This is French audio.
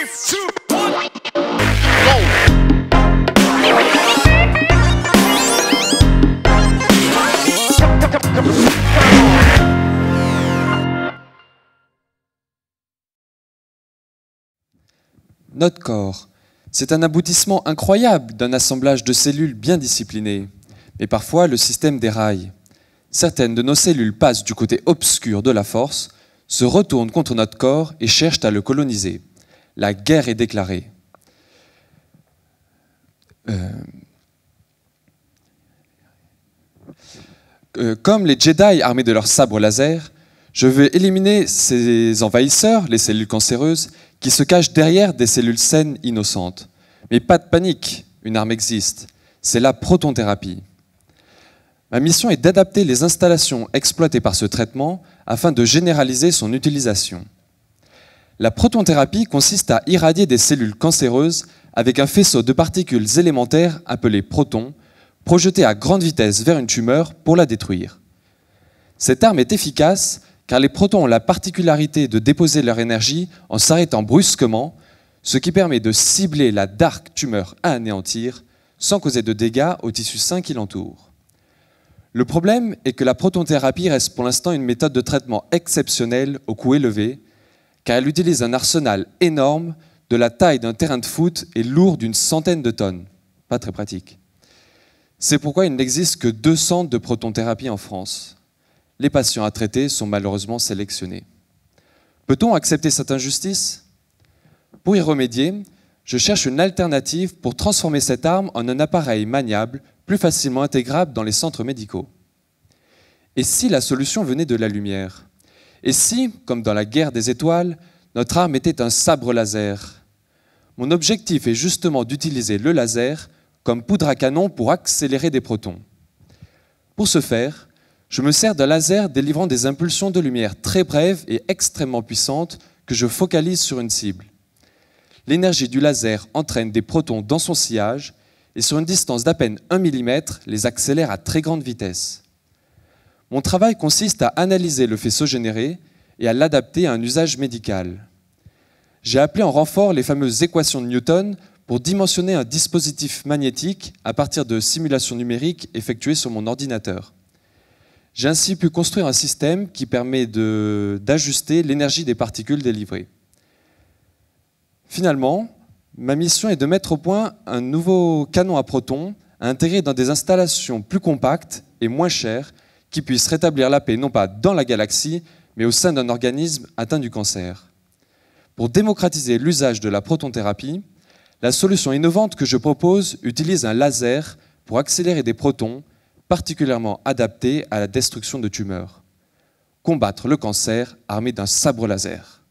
2, 1, go! Notre corps, c'est un aboutissement incroyable d'un assemblage de cellules bien disciplinées. Mais parfois, le système déraille. Certaines de nos cellules passent du côté obscur de la force, se retournent contre notre corps et cherchent à le coloniser. La guerre est déclarée. Comme les Jedi armés de leurs sabres laser, je veux éliminer ces envahisseurs, les cellules cancéreuses, qui se cachent derrière des cellules saines innocentes. Mais pas de panique, une arme existe. C'est la protonthérapie. Ma mission est d'adapter les installations exploitées par ce traitement afin de généraliser son utilisation. La protonthérapie consiste à irradier des cellules cancéreuses avec un faisceau de particules élémentaires appelé protons, projeté à grande vitesse vers une tumeur pour la détruire. Cette arme est efficace car les protons ont la particularité de déposer leur énergie en s'arrêtant brusquement, ce qui permet de cibler la dark tumeur à anéantir sans causer de dégâts aux tissus sains qui l'entourent. Le problème est que la protonthérapie reste pour l'instant une méthode de traitement exceptionnelle au coût élevé, car elle utilise un arsenal énorme de la taille d'un terrain de foot et lourd d'une centaine de tonnes. Pas très pratique. C'est pourquoi il n'existe que 2 centres de protonthérapie en France. Les patients à traiter sont malheureusement sélectionnés. Peut-on accepter cette injustice? Pour y remédier, je cherche une alternative pour transformer cette arme en un appareil maniable, plus facilement intégrable dans les centres médicaux. Et si la solution venait de la lumière? Et si, comme dans la guerre des étoiles, notre arme était un sabre laser? Mon objectif est justement d'utiliser le laser comme poudre à canon pour accélérer des protons. Pour ce faire, je me sers d'un laser délivrant des impulsions de lumière très brèves et extrêmement puissantes que je focalise sur une cible. L'énergie du laser entraîne des protons dans son sillage et sur une distance d'à peine 1 mm, les accélère à très grande vitesse. Mon travail consiste à analyser le faisceau généré et à l'adapter à un usage médical. J'ai appelé en renfort les fameuses équations de Newton pour dimensionner un dispositif magnétique à partir de simulations numériques effectuées sur mon ordinateur. J'ai ainsi pu construire un système qui permet d'ajuster l'énergie des particules délivrées. Finalement, ma mission est de mettre au point un nouveau canon à protons à intégrer dans des installations plus compactes et moins chères qui puissent rétablir la paix non pas dans la galaxie, mais au sein d'un organisme atteint du cancer. Pour démocratiser l'usage de la protonthérapie, la solution innovante que je propose utilise un laser pour accélérer des protons particulièrement adaptés à la destruction de tumeurs. Combattre le cancer armé d'un sabre laser.